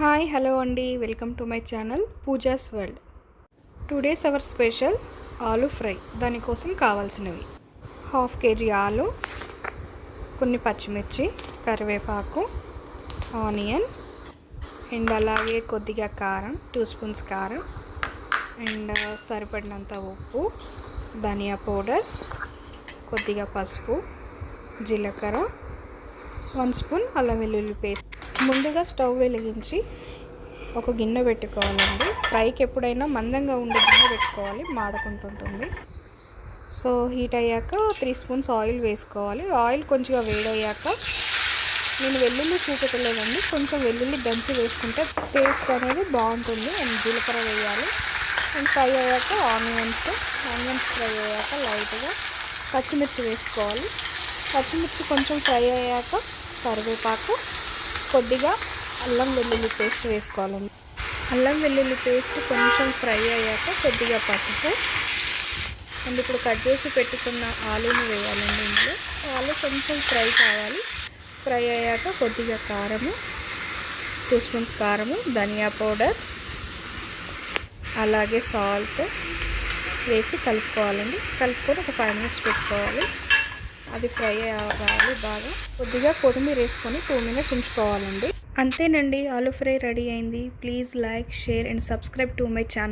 Hi hello అండి, welcome to my channel pujas world. Today's hour special ఆలు fry. దానికోసం కావాల్సినవి 1/2 kg ఆలు, కొన్ని పచ్చిమిర్చి, కరివేపాకు, ఆనియన్ అండ్ అలాగే కొద్దిగా కారం, 2 స్పూన్స్ కారం అండ్ సరిపడినంత ఉప్పు, ధనియా పౌడర్, కొద్దిగా పసుపు, జీలకర్ర, 1 స్పూన్ అల్లం వెల్లుల్లి పేస్ట్. ముందుగా స్టవ్ వెలిగించి ఒక గిన్నె పెట్టుకోవాలండి. ఫ్రైకి ఎప్పుడైనా మందంగా ఉండే గిన్నె పెట్టుకోవాలి, మాడకుంటుంటుంది. సో హీట్ అయ్యాక 3 స్పూన్స్ ఆయిల్ వేసుకోవాలి. ఆయిల్ కొంచెం వేడయ్యాక నేను వెల్లుల్లి చూపెట్టలేదండి, కొంచెం వెల్లుల్లి దంచి వేసుకుంటే టేస్ట్ అనేది బాగుంటుంది. అండ్ జీలకర్ర వేయాలి. అండ్ ఫ్రై అయ్యాక ఆనియన్స్ ఫ్రై అయ్యాక లైట్గా పచ్చిమిర్చి వేసుకోవాలి. పచ్చిమిర్చి కొంచెం ఫ్రై అయ్యాక కరివేపాకు, కొద్దిగా అల్లం వెల్లుల్లి పేస్ట్ వేసుకోవాలండి. అల్లం వెల్లుల్లి పేస్ట్ కొంచెం ఫ్రై అయ్యాక కొద్దిగా పసుపు అండ్ ఇప్పుడు కట్ చేసి పెట్టుకున్న ఆలూని వేయాలండి. ఇందులో ఆలు కొంచెం ఫ్రై కావాలి. ఫ్రై అయ్యాక కొద్దిగా కారము, 2 స్పూన్స్ కారము, ధనియా పౌడర్, అలాగే సాల్ట్ వేసి కలుపుకోవాలండి. కలుపుకొని ఒక 5 minutes పెట్టుకోవాలి. అది ఫ్రై అవ్వాలి బాగా. కొద్దిగా కొత్తిమీర వేసుకొని 2 minutes ఉంచుకోవాలండి. అంతేనండి, ఆలు ఫ్రై రెడీ అయింది. Please like, share and subscribe to my channel.